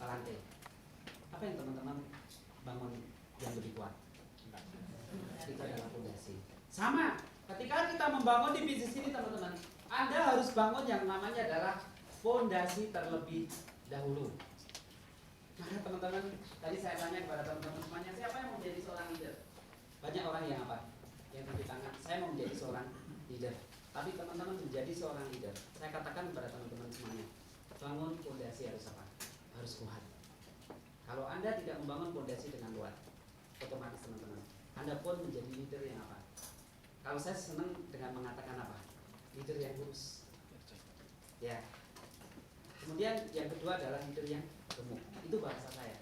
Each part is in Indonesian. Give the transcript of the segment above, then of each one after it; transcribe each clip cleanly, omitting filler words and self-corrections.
lantai. Apa yang teman-teman bangun yang lebih kuat? Itu adalah fondasi. Sama, ketika kita membangun di bisnis ini teman-teman, Anda harus bangun yang namanya adalah fondasi terlebih dahulu. Maka teman-teman, tadi saya tanya kepada teman-teman semuanya, siapa yang mau menjadi seorang leader? Banyak orang yang apa? Yang angkat tangan, saya mau menjadi seorang leader. Tapi teman-teman menjadi seorang leader, saya katakan kepada teman-teman semuanya, bangun fondasi harus apa? Harus kuat. Kalau Anda tidak membangun fondasi dengan kuat, otomatis teman-teman, Anda pun menjadi leader yang apa? Kalau saya senang dengan mengatakan apa? Leader yang lurus. Ya. Kemudian yang kedua adalah leader yang gemuk. Itu bahasa saya.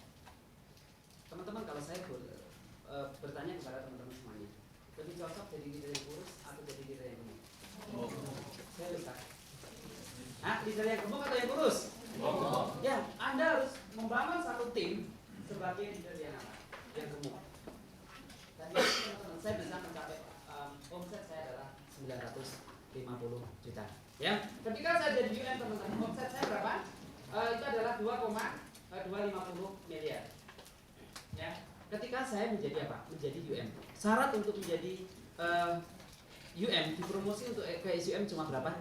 Teman-teman, kalau saya bertanya kepada teman-teman semuanya, lebih cocok jadi leader yang lurus atau jadi leader yang gemuk? Saya lupa. Leader yang gemuk atau yang kurus? Ya, Anda harus membangun satu tim sebagai leader yang apa? Yang gemuk. Dan teman-teman, saya bisa mencapai omset saya adalah 950 juta. Ya, ketika saya jadi UM teman-teman, omset saya berapa? Itu adalah 2,250 miliar. Ya, ketika saya menjadi apa? Menjadi UM. Syarat untuk menjadi UM dipromosi untuk ke SUM cuma berapa?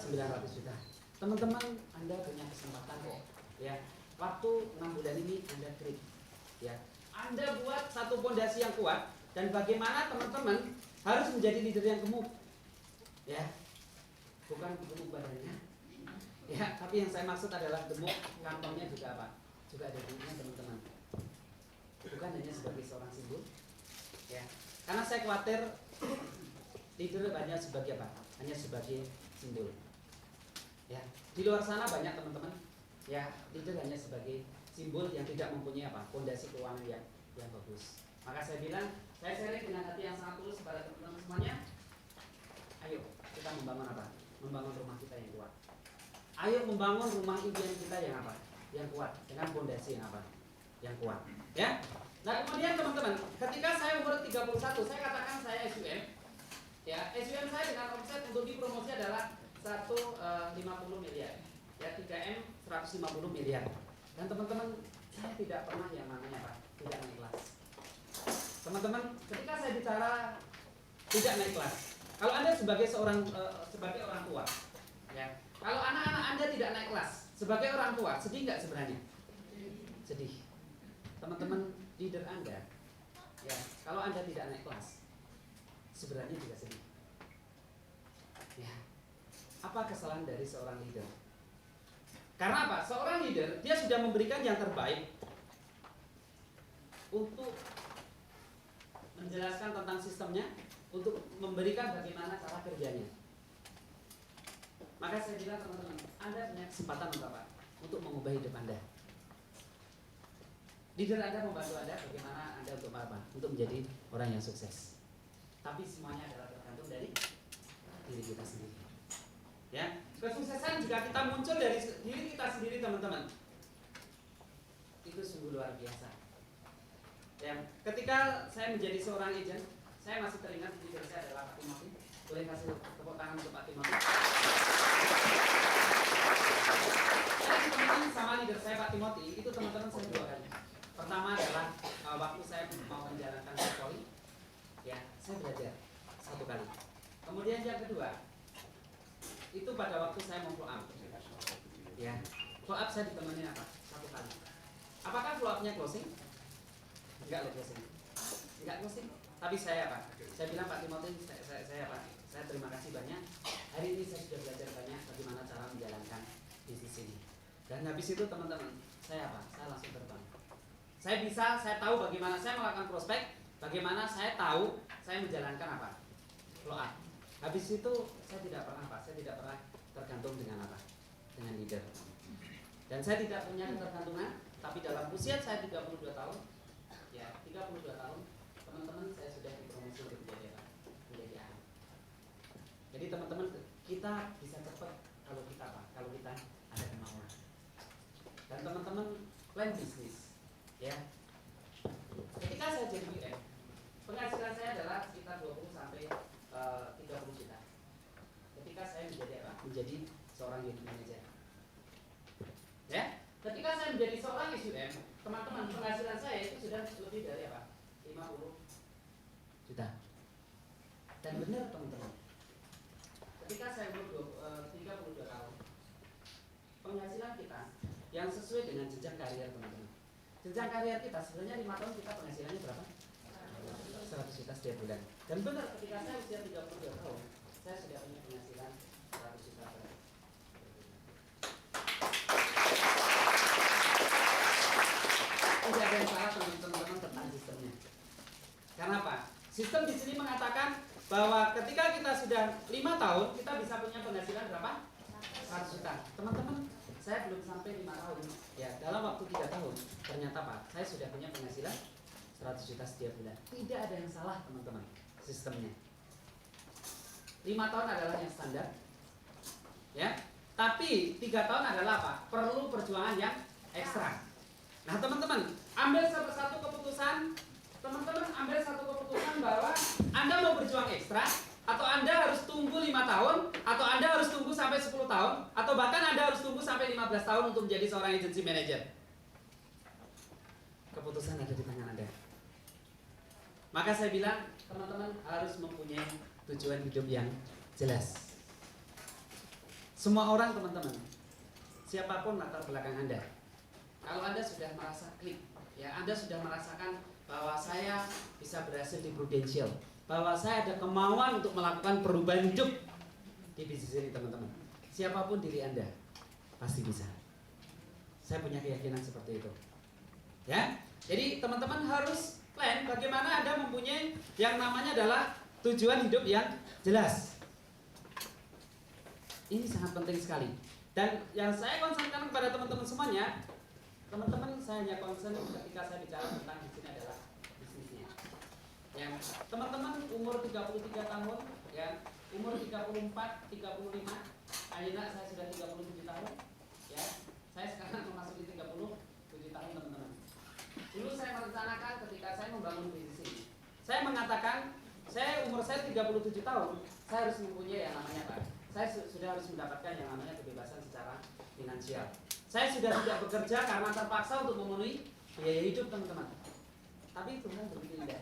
900 juta. Teman-teman, Anda punya kesempatan kok. Ya, waktu 6 bulan ini Anda create. Ya, Anda buat satu fondasi yang kuat dan bagaimana teman-teman harus menjadi leader yang gemuk. Ya, bukan gemuk badannya. Ya, tapi yang saya maksud adalah gemuk kantongnya juga apa? Juga ada duitnya teman-teman. Bukan hanya sebagai seorang simbol. Ya, karena saya khawatir leader hanya sebagai apa? Hanya sebagai simbol. Ya, di luar sana banyak teman-teman. Ya, leader hanya sebagai simbol yang tidak mempunyai apa? Fondasi keuangan yang bagus. Maka saya bilang, saya sharing dengan hati yang sangat tulus kepada teman-teman semuanya. Ayo kita membangun apa? Membangun rumah kita yang kuat. Ayo membangun rumah impian kita yang apa? Yang kuat dengan fondasi yang apa? Yang kuat. Ya. Nah, kemudian teman-teman, ketika saya umur 31, saya katakan saya SUM. Ya, SUM saya dengan omset untuk dipromosi adalah 150 miliar. Ya, 3M 150 miliar. Dan teman-teman, saya tidak pernah yang namanya apa? Tidak naik kelas. Teman-teman, ketika saya bicara tidak naik kelas, kalau Anda sebagai sebagai orang tua, ya, kalau anak-anak Anda tidak naik kelas, sebagai orang tua, sedih nggak sebenarnya? Sedih. Teman-teman, leader Anda, ya, kalau Anda tidak naik kelas, sebenarnya juga sedih. Ya, apa kesalahan dari seorang leader? Karena apa? Seorang leader, dia sudah memberikan yang terbaik untuk menjelaskan tentang sistemnya, untuk memberikan bagaimana cara kerjanya. Maka saya bilang teman-teman, Anda punya kesempatan untuk apa? Untuk mengubah hidup Anda. Leader Anda membantu Anda bagaimana Anda untuk apa? Untuk menjadi orang yang sukses. Tapi semuanya adalah tergantung dari diri kita sendiri. Ya, kesuksesan jika kita muncul dari diri kita sendiri teman-teman, itu sungguh luar biasa. Ya, ketika saya menjadi seorang agent, saya masih teringat leader saya adalah Pak Timothy. Boleh kasih tepuk tangan untuk Pak Timothy. Saya ditemenin sama leader saya Pak Timothy, itu teman-teman saya 2 kali. Pertama adalah waktu saya mau menjalankan poli, ya, saya belajar 1 kali. Kemudian yang kedua, itu pada waktu saya mau follow up. Ya, follow up saya ditemani apa? 1 kali. Apakah follow up-nya closing? Enggak closing. Enggak closing. Tapi saya apa? Saya bilang Pak Timothy, saya apa? Saya terima kasih banyak. Hari ini saya sudah belajar banyak bagaimana cara menjalankan bisnis ini. Dan habis itu teman-teman, saya apa? Saya langsung terbang. Saya tahu bagaimana saya melakukan prospek, bagaimana saya tahu saya menjalankan apa? Follow up. Habis itu saya tidak pernah apa? Saya tidak pernah tergantung dengan apa? Dengan leader. Dan saya tidak punya ketergantungan, tapi dalam usia saya 32 tahun, ya 32 tahun, teman-teman saya sudah dipromosi untuk menjadi apa? Menjadi ahli. Jadi teman-teman, kita bisa cepat kalau kita apa? Kalau kita ada kemauan. Dan teman-teman plan bisnis, ya. Ketika saya jadi UM, penghasilan saya adalah sekitar 20 sampai 30 juta. Ketika saya menjadi apa? Menjadi seorang unit manager. menjadi seorang SUM, teman-teman, penghasilan saya itu sudah lebih dari apa? 50 juta. Dan benar teman-teman, ketika saya umur 32 tahun, penghasilan kita yang sesuai dengan jenjang karier teman-teman. Jenjang karier kita sebenarnya 5 tahun kita penghasilannya berapa? 100 juta setiap bulan. Dan benar ketika saya usia 32 tahun, saya sudah punya penghasilan 100 juta per bulan. Tidak ada yang salah teman-teman tentang sistemnya. Karena apa? Sistem di sini mengatakan bahwa ketika kita sudah 5 tahun, kita bisa punya penghasilan berapa? 100 juta. Teman-teman, saya belum sampai 5 tahun. Ya, dalam waktu 3 tahun, ternyata Pak, saya sudah punya penghasilan 100 juta setiap bulan. Tidak ada yang salah teman-teman sistemnya. 5 tahun adalah yang standar. Ya. Tapi 3 tahun adalah apa? Perlu perjuangan yang ekstra. Nah, teman-teman, ambil satu keputusan. Teman-teman ambil satu keputusan bahwa Anda mau berjuang ekstra, atau Anda harus tunggu 5 tahun, atau Anda harus tunggu sampai 10 tahun, atau bahkan Anda harus tunggu sampai 15 tahun untuk menjadi seorang agency manager. Keputusan ada di tangan Anda. Maka saya bilang, teman-teman harus mempunyai tujuan hidup yang jelas. Semua orang teman-teman, siapapun latar belakang Anda, kalau Anda sudah merasa klik, ya Anda sudah merasakan bahwa saya bisa berhasil di Prudential, bahwa saya ada kemauan untuk melakukan perubahan hidup di bisnis ini teman-teman. Siapapun diri Anda pasti bisa. Saya punya keyakinan seperti itu. Ya, jadi teman-teman harus plan bagaimana Anda mempunyai yang namanya adalah tujuan hidup yang jelas. Ini sangat penting sekali. Dan yang saya konsenkan kepada teman-teman semuanya, teman-teman saya hanya concern ketika saya bicara tentang di sini adalah bisnisnya. Ya, teman-teman umur 33 tahun, ya, umur 34, 35, akhirnya saya sudah 37 tahun, ya. Saya sekarang memasuki 37 tahun teman-teman. Dulu saya merencanakan ketika saya membangun bisnis ini, saya mengatakan, umur saya 37 tahun, saya harus mempunyai yang namanya apa? Saya sudah harus mendapatkan yang namanya kebebasan secara finansial. Saya sudah tidak bekerja karena terpaksa untuk memenuhi biaya hidup teman-teman. Tapi Tuhan begitu indah,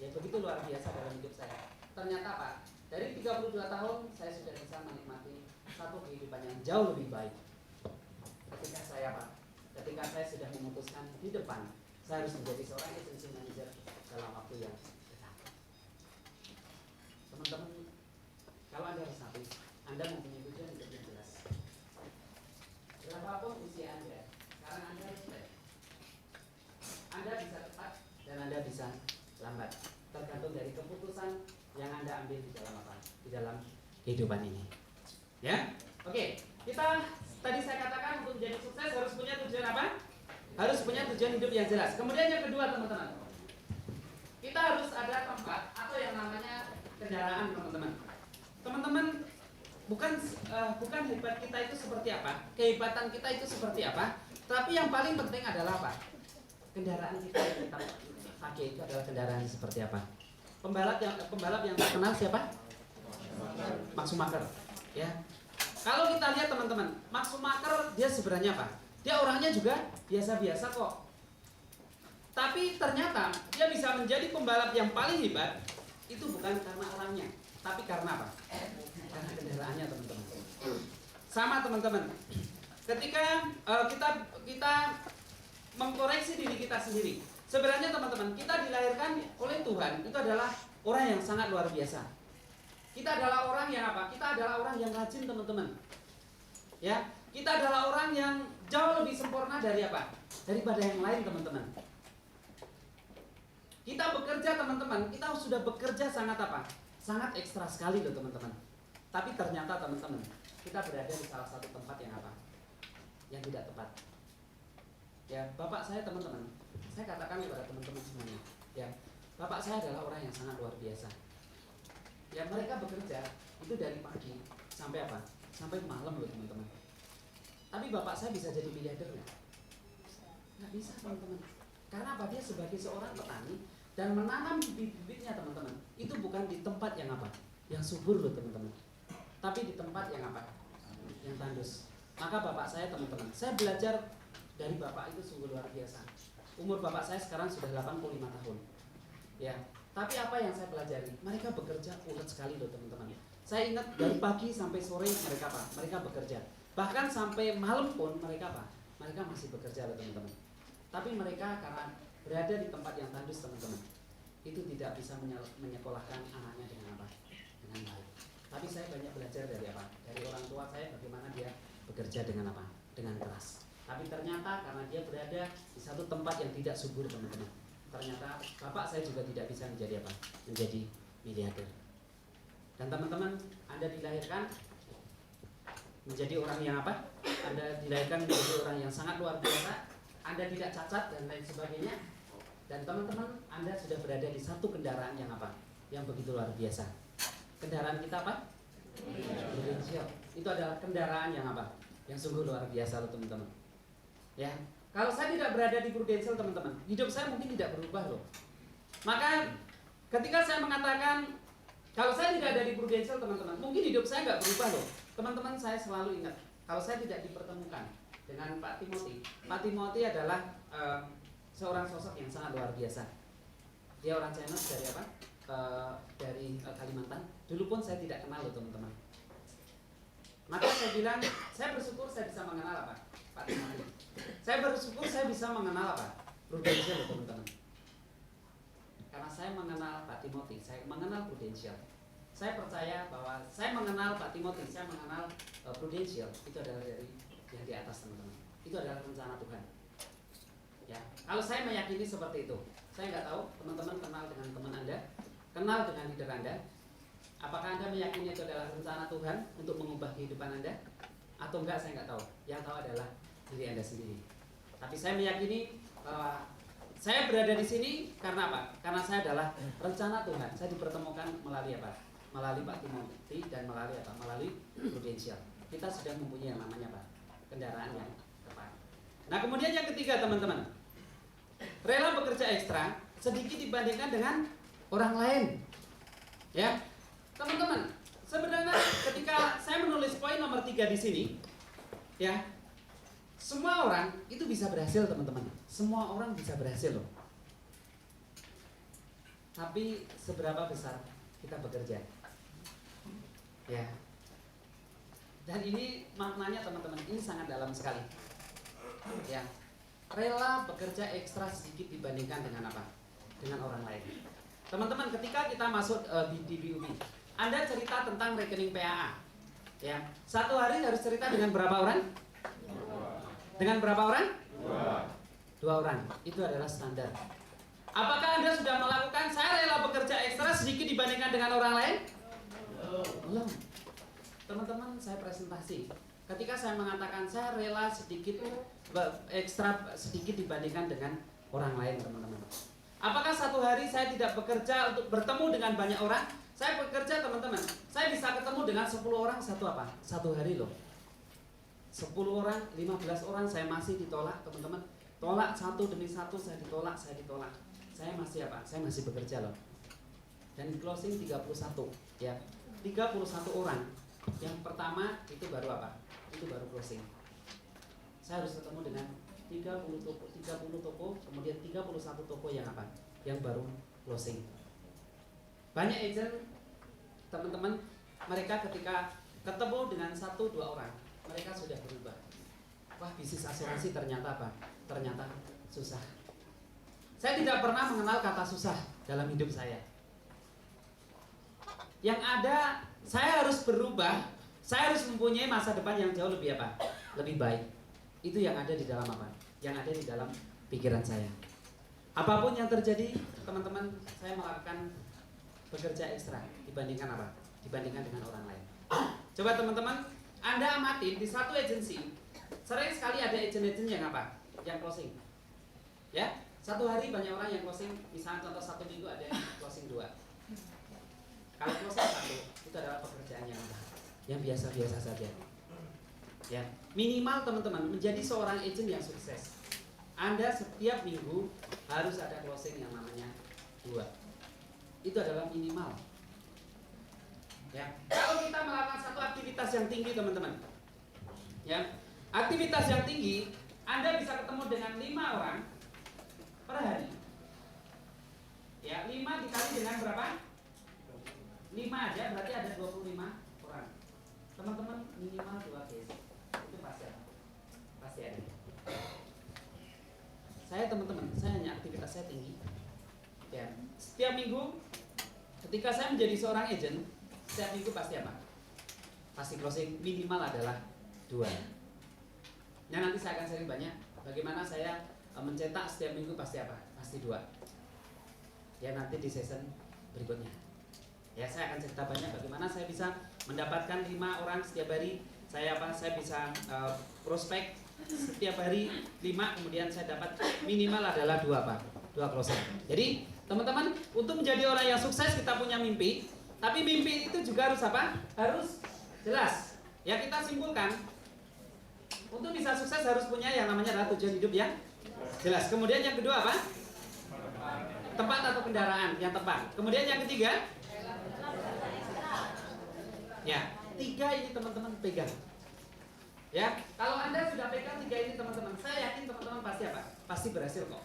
ya begitu luar biasa dalam hidup saya. Ternyata Pak, dari 32 tahun saya sudah bisa menikmati satu kehidupan yang jauh lebih baik. Ketika saya sudah memutuskan di depan, saya harus menjadi seorang agency manager dalam waktu yang dekat. Teman-teman, kalau Anda harus habis, Anda mempunyai tujuan hidup yang jelas. Berapapun usia Anda, sekarang Anda harus plan. Anda bisa cepat dan Anda bisa lambat, tergantung dari keputusan yang Anda ambil di dalam apa? Di dalam kehidupan ini. Ya, oke. Kita tadi saya katakan untuk menjadi sukses harus punya tujuan apa? Harus punya tujuan hidup yang jelas. Kemudian yang kedua teman-teman, kita harus ada tempat atau yang namanya kendaraan teman-teman. Teman-teman, bukan hebat kita itu seperti apa, kehebatan kita itu seperti apa, tapi yang paling penting adalah apa? Kendaraan kita yang kita pakai itu adalah kendaraan seperti apa? Pembalap yang terkenal siapa? Max Schumacher. Ya. Kalau kita lihat teman-teman, Max Schumacher dia sebenarnya apa? Dia orangnya juga biasa-biasa kok. Tapi ternyata dia bisa menjadi pembalap yang paling hebat itu bukan karena orangnya, tapi karena apa? Karena kendaraannya teman-teman. Sama teman-teman. Ketika kita mengkoreksi diri kita sendiri. Sebenarnya teman-teman, kita dilahirkan oleh Tuhan itu adalah orang yang sangat luar biasa. Kita adalah orang yang apa? Kita adalah orang yang rajin teman-teman. Ya, kita adalah orang yang jauh lebih sempurna dari apa? Daripada yang lain teman-teman. Kita bekerja teman-teman, kita sudah bekerja sangat apa? Sangat ekstra sekali loh teman-teman. Tapi ternyata teman-teman, kita berada di salah satu tempat yang apa? Yang tidak tepat. Ya, bapak saya teman-teman, saya katakan kepada teman-teman semuanya, ya, bapak saya adalah orang yang sangat luar biasa. Ya, mereka bekerja itu dari pagi sampai apa? Sampai malam loh teman-teman. Tapi bapak saya bisa jadi miliarder nggak? Nggak bisa teman-teman. Karena apa? Dia sebagai seorang petani dan menanam bibit-bibitnya teman-teman. Itu bukan di tempat yang apa? Yang subur loh teman-teman. Tapi di tempat yang apa? Yang tandus. Maka bapak saya teman-teman, saya belajar dari Bapak itu sungguh luar biasa. Umur Bapak saya sekarang sudah 85 tahun. Ya, tapi apa yang saya pelajari? Mereka bekerja ulet sekali loh teman-teman. Saya ingat dari pagi sampai sore mereka apa? Mereka bekerja. Bahkan sampai malam pun mereka apa? Mereka masih bekerja loh teman-teman. Tapi mereka karena berada di tempat yang tandus teman-teman, itu tidak bisa menyekolahkan anaknya dengan apa? Dengan baik. Tapi saya banyak belajar dari apa? Dari orang tua saya bagaimana dia bekerja dengan apa? Dengan keras. Tapi ternyata karena dia berada di satu tempat yang tidak subur teman-teman, ternyata bapak saya juga tidak bisa menjadi apa? Menjadi miliarder. Dan teman-teman, Anda dilahirkan menjadi orang yang apa? Anda dilahirkan menjadi orang yang sangat luar biasa. Anda tidak cacat dan lain sebagainya. Dan teman-teman, Anda sudah berada di satu kendaraan yang apa? Yang begitu luar biasa. Kendaraan kita apa? Prudential. Itu adalah kendaraan yang apa? Yang sungguh luar biasa loh teman-teman. Ya, kalau saya tidak berada di Prudential teman-teman, hidup saya mungkin tidak berubah loh. Maka ketika saya mengatakan kalau saya tidak ada di Prudential teman-teman, mungkin hidup saya nggak berubah loh. Teman-teman, saya selalu ingat kalau saya tidak dipertemukan dengan Pak Timothy. Pak Timothy adalah seorang sosok yang sangat luar biasa. Dia orang China dari apa? Dari Kalimantan. Dulu pun saya tidak kenal loh teman-teman. Maka saya bilang, saya bersyukur saya bisa mengenal apa? Pak Timothy. Saya bersyukur saya bisa mengenal apa? Prudential loh teman-teman. Karena saya mengenal Pak Timothy, saya mengenal Prudential. Saya percaya bahwa saya mengenal Pak Timothy, saya mengenal Prudential, itu adalah dari yang di atas teman-teman. Itu adalah rencana Tuhan. Ya, kalau saya meyakini seperti itu, saya nggak tahu teman-teman kenal dengan teman Anda, kenal dengan leader Anda. Apakah Anda meyakini itu adalah rencana Tuhan untuk mengubah kehidupan Anda? Atau enggak, saya nggak tahu. Yang tahu adalah diri Anda sendiri. Tapi saya meyakini bahwa saya berada di sini karena apa? Karena saya adalah rencana Tuhan. Saya dipertemukan melalui apa? Melalui Pak Timothy dan melalui apa? Melalui Prudential. Kita sudah mempunyai yang namanya apa? Kendaraan yang tepat. Nah, kemudian yang ketiga teman-teman, rela bekerja ekstra sedikit dibandingkan dengan orang lain. Ya, teman-teman, sebenarnya ketika saya menulis poin nomor 3 di sini, ya, semua orang itu bisa berhasil teman-teman. Semua orang bisa berhasil loh. Tapi seberapa besar kita bekerja? Ya. Dan ini maknanya teman-teman, ini sangat dalam sekali. Ya. Rela bekerja ekstra sedikit dibandingkan dengan apa? Dengan orang lain. Teman-teman, ketika kita masuk di BUB, Anda cerita tentang rekening PAA. Ya. Satu hari harus cerita dengan berapa orang? Dengan berapa orang? Dua orang. Itu adalah standar. Apakah Anda sudah melakukan saya rela bekerja ekstra sedikit dibandingkan dengan orang lain? Belum. Teman-teman, saya presentasi. Ketika saya mengatakan saya rela sedikit ekstra sedikit dibandingkan dengan orang lain, teman-teman. Apakah satu hari saya tidak bekerja untuk bertemu dengan banyak orang? Saya bekerja, teman-teman. Saya bisa ketemu dengan 10 orang satu hari loh. 10 orang, 15 orang saya masih ditolak, teman-teman. Tolak satu demi satu, saya ditolak. Saya masih apa? Saya masih bekerja loh. Dan closing 31, ya. 31 orang. Yang pertama itu baru apa? Itu baru closing. Saya harus ketemu dengan 30 toko, kemudian 31 toko yang apa? Yang baru closing. Banyak agent, teman-teman, mereka ketika ketemu dengan 1-2 orang, mereka sudah berubah. Wah, bisnis asuransi ternyata apa? Ternyata susah. Saya tidak pernah mengenal kata susah dalam hidup saya. Yang ada, saya harus berubah. Saya harus mempunyai masa depan yang jauh lebih apa? Lebih baik. Itu yang ada di dalam apa? Yang ada di dalam pikiran saya. Apapun yang terjadi, teman-teman, saya melakukan bekerja ekstra dibandingkan apa? Dibandingkan dengan orang lain. Coba teman-teman, Anda amati di satu agensi, sering sekali ada agen-agen yang apa? Yang closing. Ya, satu hari banyak orang yang closing. Misalnya contoh 1 minggu ada yang closing 2. Kalau closing 1, itu adalah pekerjaan yang apa? Yang biasa-biasa saja. Ya, minimal teman-teman menjadi seorang agent yang sukses. Anda setiap minggu harus ada closing yang namanya 2. Itu adalah minimal. Ya, kalau kita melakukan satu aktivitas yang tinggi teman-teman, ya, aktivitas yang tinggi Anda bisa ketemu dengan 5 orang per hari. Ya, 5 dikali dengan berapa? 5 aja berarti ada 25 orang. Teman-teman minimal 2 case. Itu pasti ada. Pasti ada. Saya teman-teman, saya hanya aktivitas saya tinggi. Ya, setiap minggu ketika saya menjadi seorang agent, setiap minggu pasti apa? Pasti closing minimal adalah 2. Nah, nanti saya akan sharing banyak bagaimana saya mencetak setiap minggu pasti apa? Pasti 2. Ya, nanti di season berikutnya. Ya, saya akan cerita banyak bagaimana saya bisa mendapatkan 5 orang setiap hari. Saya bisa prospek setiap hari 5, kemudian saya dapat minimal adalah 2 closing. Jadi teman-teman, untuk menjadi orang yang sukses kita punya mimpi, tapi mimpi itu juga harus apa? Harus jelas. Ya, kita simpulkan, untuk bisa sukses harus punya yang namanya adalah tujuan hidup yang jelas. Kemudian yang kedua apa? Tempat atau kendaraan yang tepat. Kemudian yang ketiga, ya, 3 ini teman-teman pegang. Ya, kalau Anda sudah pegang 3 ini teman-teman, saya yakin teman-teman pasti apa? Pasti berhasil kok.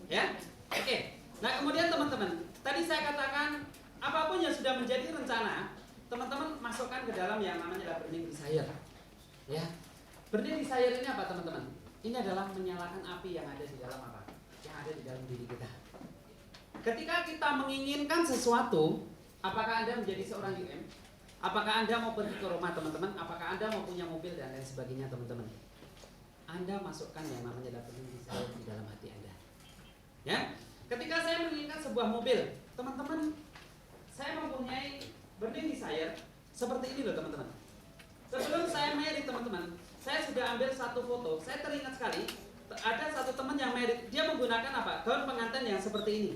Ya, oke. Nah, kemudian teman-teman, tadi saya katakan apapun yang sudah menjadi rencana, teman-teman masukkan ke dalam yang namanya burning desire. Ya, burning desire ini apa teman-teman? Ini adalah menyalakan api yang ada di dalam apa? Yang ada di dalam diri kita. Ketika kita menginginkan sesuatu, apakah Anda menjadi seorang UM? Apakah Anda mau pergi ke rumah teman-teman? Apakah Anda mau punya mobil dan lain sebagainya teman-teman? Anda masukkan yang namanya burning desire di dalam hati Anda. Ya, ketika saya menginginkan sebuah mobil, teman-teman, saya mempunyai burning desire seperti ini loh teman-teman. Sebelum saya married teman-teman, saya sudah ambil satu foto. Saya teringat sekali, ada satu teman yang married, dia menggunakan apa? Gaun pengantin yang seperti ini.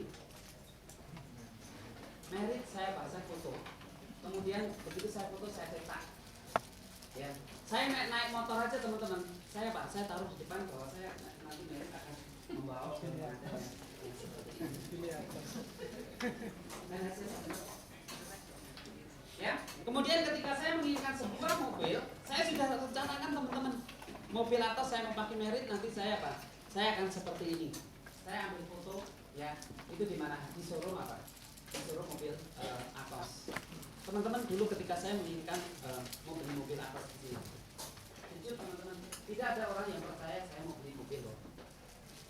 Married, saya foto. Kemudian begitu saya foto, saya cetak. Ya, saya naik motor aja teman-teman. Saya taruh di depan bahwa saya nanti married akan membawa pengantin yang seperti ini. Ya, kemudian ketika saya menginginkan sebuah mobil, saya sudah rencanakan teman-teman. Mobil atas saya mau pakai merit, nanti saya apa? Saya akan seperti ini. Saya ambil foto, ya, itu di mana? Di showroom apa? Di showroom mobil Atos. Teman-teman, dulu ketika saya menginginkan mau beli mobil Atos di sini, jujur teman-teman, tidak ada orang yang percaya saya mau beli mobil loh.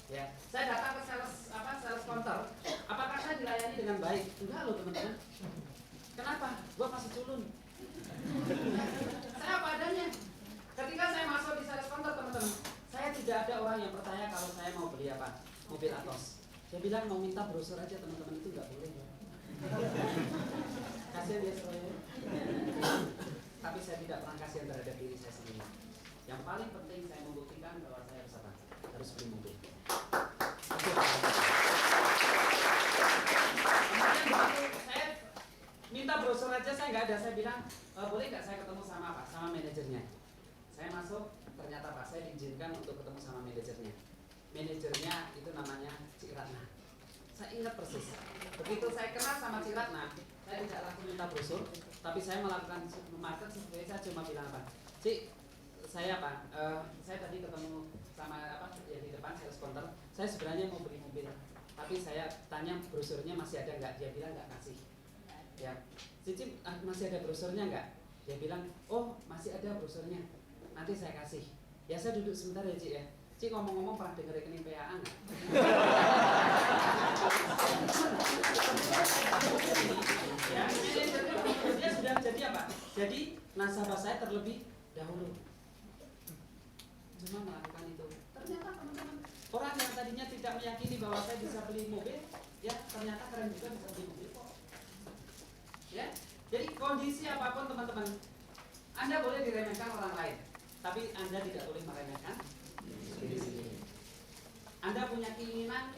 Ya, saya datang ke sales counter. Apakah saya dilayani dengan baik? Enggak loh teman-teman. Kenapa? Gua masih culun. Saya apa adanya. Ketika saya masuk di sales counter teman-teman, saya tidak ada orang yang percaya kalau saya mau beli apa? Mobil Atos. Saya bilang mau minta brosur aja teman-teman, itu nggak boleh. Kasihan dia semuanya. Tapi saya tidak pernah kasihan terhadap diri saya sendiri. Yang paling penting saya membuktikan bahwa saya harus apa? Harus beli mobil. Kemudian begitu saya minta brosur aja, saya nggak ada. Saya bilang boleh nggak saya ketemu sama apa? Sama manajernya. Saya masuk, ternyata Pak saya diizinkan untuk ketemu sama manajernya. Manajernya itu namanya Cik Ratna. Saya ingat persis. Begitu saya kenal sama Cik Ratna, saya tidak langsung minta brosur, tapi saya melakukan market seperti saya cuma bilang apa? Cik, saya apa? Saya tadi ketemu sama apa ya di depan sales counter. Saya sebenarnya mau beli mobil, tapi saya tanya brosurnya masih ada nggak? Dia bilang nggak kasih. Ya, Cici masih ada brosurnya nggak? Dia bilang, oh masih ada brosurnya. Nanti saya kasih. Ya saya duduk sebentar ya Cik ya. Cik ngomong-ngomong pernah dengar rekening PAA nggak? Ya, dia sudah jadi apa? Jadi nasabah saya terlebih dahulu. Cuma melakukan itu. Ternyata teman-teman, orang yang tadinya tidak meyakini bahwa saya bisa beli mobil, ya ternyata keren juga bisa beli mobil kok. Ya, jadi kondisi apapun teman-teman, Anda boleh diremehkan orang lain, tapi Anda tidak boleh meremehkan diri sendiri. Anda punya keinginan,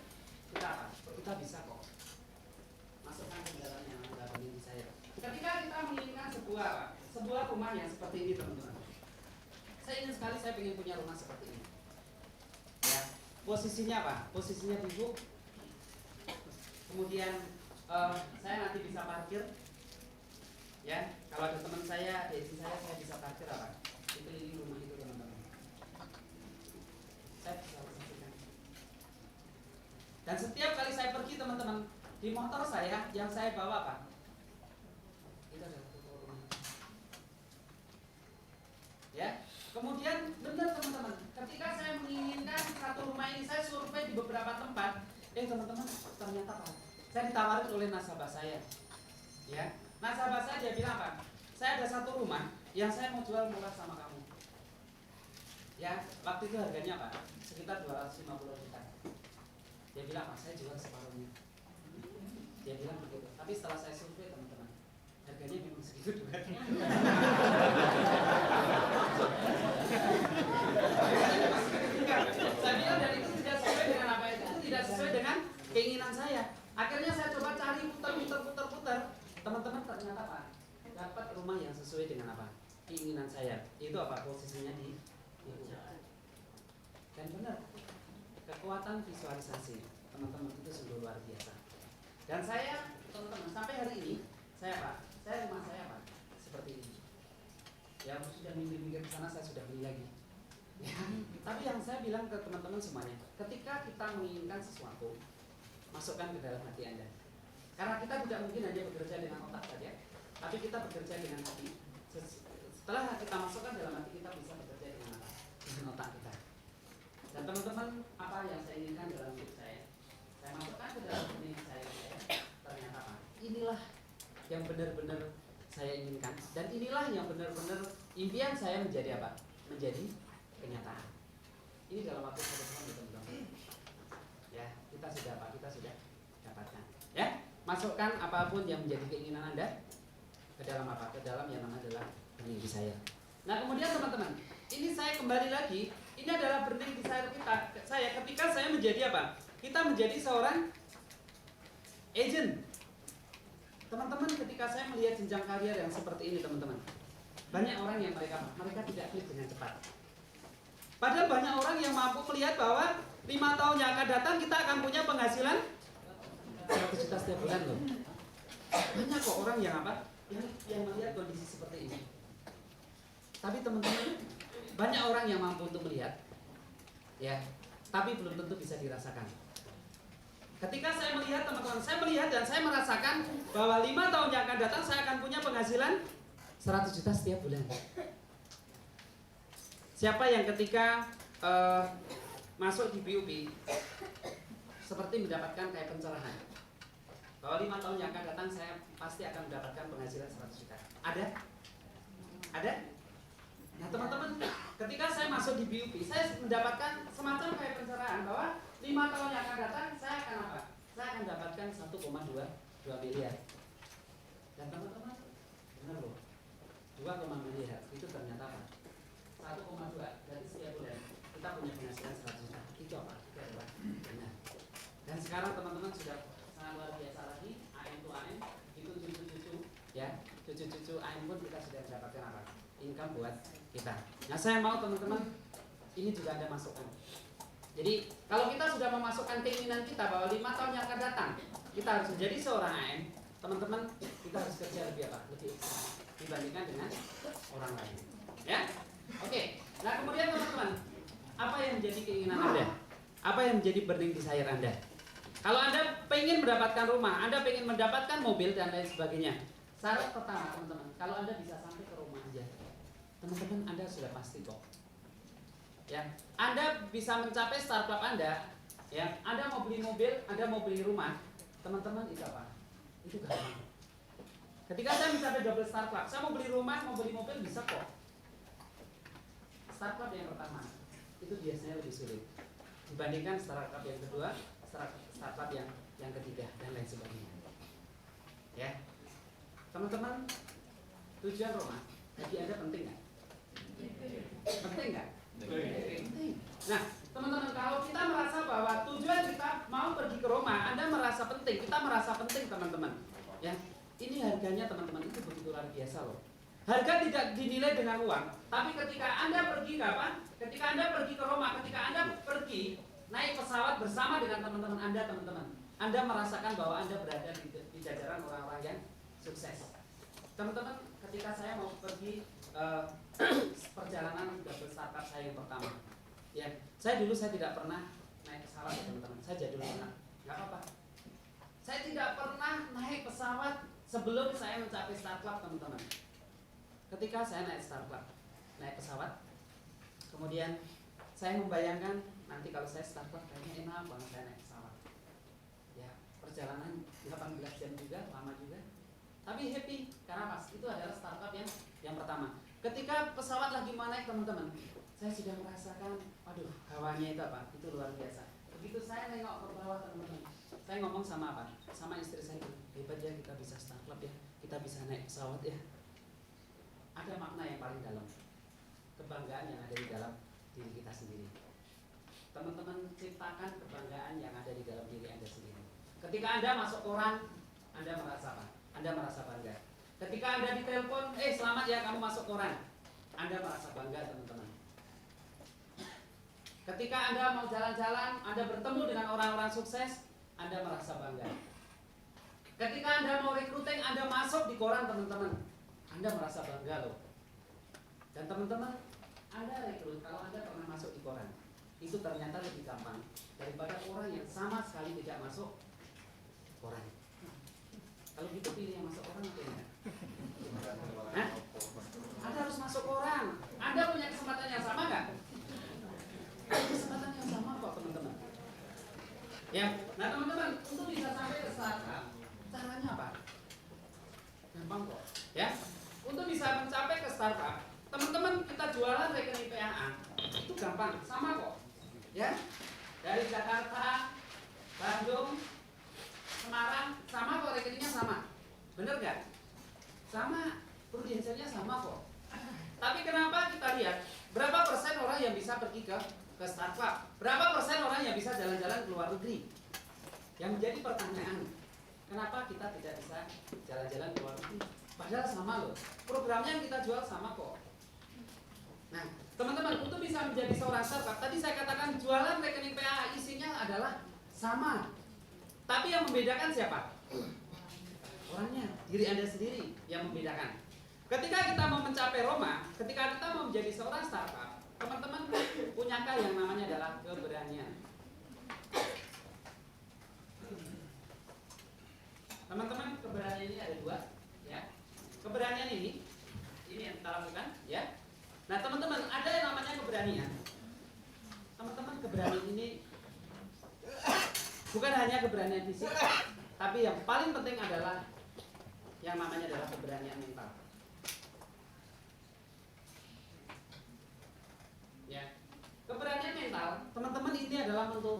kita apa? Kita bisa kok. Masukkan ke dalam yang Anda ingin saya. Ketika kita menginginkan sebuah rumah yang seperti ini teman-teman, saya ingin sekali saya ingin punya rumah seperti ini. Ya, posisinya apa? Posisinya duduk. Kemudian saya nanti bisa parkir. Ya, kalau ada teman saya, ada istri saya bisa parkir apa? Dikelilingi rumah itu teman-teman. Dan setiap kali saya pergi teman-teman, di motor saya yang saya bawa apa? Itu adalah rumah. Ya, kemudian benar teman-teman, ketika saya menginginkan satu rumah ini, saya survei di beberapa tempat. Teman-teman, ternyata apa? Saya ditawarin oleh nasabah saya. Ya, nasabah saya dia bilang apa? Saya ada satu rumah yang saya mau jual murah sama kamu. Ya, waktu itu harganya apa? Sekitar 250 juta. Dia bilang, Pak, saya jual separuhnya. Dia bilang begitu. Tapi setelah saya survei teman-teman, harganya memang segitu juga. Saya bilang dari itu tidak sesuai dengan apa itu tidak sesuai dengan keinginan saya. Akhirnya saya coba cari putar. Teman-teman ternyata Pak, dapat rumah yang sesuai dengan apa? Keinginan saya. Itu apa posisinya di dan benar. Kekuatan visualisasi teman-teman itu sungguh luar biasa. Dan saya teman-teman sampai hari ini saya rumah saya Pak seperti ini. Ya sudah mikir ke sana saya sudah beli lagi. Ya, tapi yang saya bilang ke teman-teman semuanya, ketika kita menginginkan sesuatu, masukkan ke dalam hati Anda. Karena kita tidak mungkin hanya bekerja dengan otak saja, tapi kita bekerja dengan hati. Setelah kita masukkan dalam hati, kita bisa bekerja dengan apa? Dengan otak kita. Dan teman-teman, apa yang saya inginkan dalam hidup saya masukkan ke dalam dunia saya. Ternyata apa? Inilah yang benar-benar saya inginkan, dan inilah yang benar-benar impian saya menjadi apa? Menjadi kenyataan. Ini dalam waktu 1 tahun teman-teman. Ya, kita sudah apa? Kita sudah dapatkan. Ya, masukkan apapun yang menjadi keinginan Anda ke dalam apa? Ke dalam yang namanya adalah benih di saya. Nah, kemudian teman-teman, ini saya kembali lagi. Ini adalah benih di saya ketika saya menjadi apa? Kita menjadi seorang agent. Teman-teman, ketika saya melihat jenjang karier yang seperti ini, teman-teman, banyak orang yang mereka tidak klik dengan cepat. Padahal banyak orang yang mampu melihat bahwa 5 tahun yang akan datang kita akan punya penghasilan 100 juta setiap bulan loh. Banyak kok orang yang apa? Yang melihat kondisi seperti ini. Tapi teman-teman, banyak orang yang mampu untuk melihat, ya, tapi belum tentu bisa dirasakan. Ketika saya melihat teman-teman, saya melihat dan saya merasakan bahwa 5 tahun yang akan datang saya akan punya penghasilan 100 juta setiap bulan. Siapa yang ketika masuk di BUP seperti mendapatkan kayak pencerahan bahwa 5 tahun yang akan datang saya pasti akan mendapatkan penghasilan 100 juta. Ada? Ada? Nah teman-teman, ketika saya masuk di BUP, saya mendapatkan semacam kayak pencerahan bahwa 5 tahun yang akan datang saya akan apa? Saya akan dapatkan 1,2 miliar. Dan teman-teman, benar loh, 2 miliar itu ternyata apa? 1,2 berarti setiap bulan kita punya penghasilan 100 juta. Itu apa? Itu adalah benar. Dan sekarang teman-teman sudah sangat luar biasa lagi, AM to AM itu cucu-cucu, ya, cucu-cucu AM pun kita sudah mendapatkan apa? Income buat kita. Nah saya mau teman-teman ini juga Anda masukkan. Jadi kalau kita sudah memasukkan keinginan kita bahwa 5 tahun yang akan datang kita harus menjadi seorang AM, teman-teman kita harus kerja lebih apa? Lebih ekstra dibandingkan dengan orang lain. Ya, oke. Nah kemudian teman-teman, apa yang menjadi keinginan Anda? Apa yang menjadi burning desire Anda? Kalau Anda pengen mendapatkan rumah, Anda pengen mendapatkan mobil dan lain sebagainya. Syarat pertama teman-teman, kalau Anda bisa sampai ke rumah aja, teman-teman Anda sudah pasti kok. Ya, Anda bisa mencapai start club Anda, ya, Anda mau beli mobil, Anda mau beli rumah, teman-teman itu apa? Itu gampang. Ketika saya mencapai double start club, saya mau beli rumah, mau beli mobil bisa kok. Start club yang pertama itu biasanya lebih sulit dibandingkan start club yang kedua, start club yang ketiga dan lain sebagainya. Ya, teman-teman, tujuan rumah bagi Anda penting nggak? Penting nggak? Penting. Nah, teman-teman, kalau kita merasa bahwa tujuan kita mau pergi ke Roma, Anda merasa penting, kita merasa penting, teman-teman. Ya, ini harganya teman-teman itu begitu luar biasa loh. Harga tidak dinilai dengan uang, tapi ketika Anda pergi ke apa? Ketika Anda pergi ke Roma, ketika Anda pergi naik pesawat bersama dengan teman-teman Anda, teman-teman, Anda merasakan bahwa Anda berada di jajaran orang-orang yang sukses. Teman-teman, ketika saya mau pergi perjalanan double startup saya yang pertama, ya, saya tidak pernah naik pesawat, teman-teman. Saya jadul banget Gak apa-apa. Saya tidak pernah naik pesawat sebelum saya mencapai Start Club, teman-teman. Ketika saya naik Start Club, naik pesawat, kemudian saya membayangkan nanti kalau saya Start Club kayaknya enak banget saya naik pesawat. Ya, perjalanan 18 jam juga, lama juga. Tapi happy, karena pas itu adalah Start Club yang pertama. Ketika pesawat lagi mau naik, teman-teman, saya sudah merasakan, aduh, hawanya itu apa? Itu luar biasa. Begitu saya nengok ke bawah, teman-teman, saya ngomong sama apa? Sama istri saya, hebat ya kita bisa Start Club ya, kita bisa naik pesawat ya. Ada makna yang paling dalam, kebanggaan yang ada di dalam diri kita sendiri. Teman-teman ciptakan kebanggaan yang ada di dalam diri Anda sendiri. Ketika Anda masuk koran, Anda merasa apa? Anda merasa bangga. Ketika Anda ditelepon, selamat ya kamu masuk koran, Anda merasa bangga, teman-teman. Ketika Anda mau jalan-jalan, Anda bertemu dengan orang-orang sukses, Anda merasa bangga. Ketika Anda mau recruiting, Anda masuk di koran, teman-teman, Anda merasa bangga loh. Dan teman-teman, Anda rekrut, kalau Anda pernah masuk di koran, itu ternyata lebih gampang daripada orang yang sama sekali tidak masuk koran. Kalau gitu pilih yang masuk koran atau enggak? Hah? Anda harus masuk koran. Anda punya kesempatan yang sama nggak? Kesempatan yang sama kok, teman-teman. Ya, nah teman-teman, untuk bisa sampai ke startup, caranya apa? Gampang kok, ya. Untuk bisa mencapai ke startup, teman-teman kita jualan rekening PAA itu gampang, sama kok, ya. Dari Jakarta, Bandung, Semarang, sama kok rekeningnya sama, bener gak? Sama, prudensialnya sama kok. Tapi kenapa kita lihat berapa persen orang yang bisa pergi ke startup? Berapa persen orang yang bisa jalan-jalan ke luar negeri? Yang menjadi pertanyaan, kenapa kita tidak bisa jalan-jalan ke luar negeri? Padahal sama loh, programnya yang kita jual sama kok. Nah, teman-teman, untuk bisa menjadi seorang startup, tadi saya katakan jualan rekening PAA isinya adalah sama. Tapi yang membedakan siapa? Orangnya, diri Anda sendiri yang membedakan. Ketika kita mau mencapai Roma, ketika kita mau menjadi seorang startup, teman-teman punyakah yang namanya adalah keberanian? Teman-teman, keberanian ini ada dua, ya. Keberanian ini yang kita lakukan, ya. Nah, teman-teman, ada yang namanya keberanian. Teman-teman, keberanian ini bukan hanya keberanian fisik, tapi yang paling penting adalah yang namanya adalah keberanian mental. Ya, keberanian mental, teman-teman, ini adalah untuk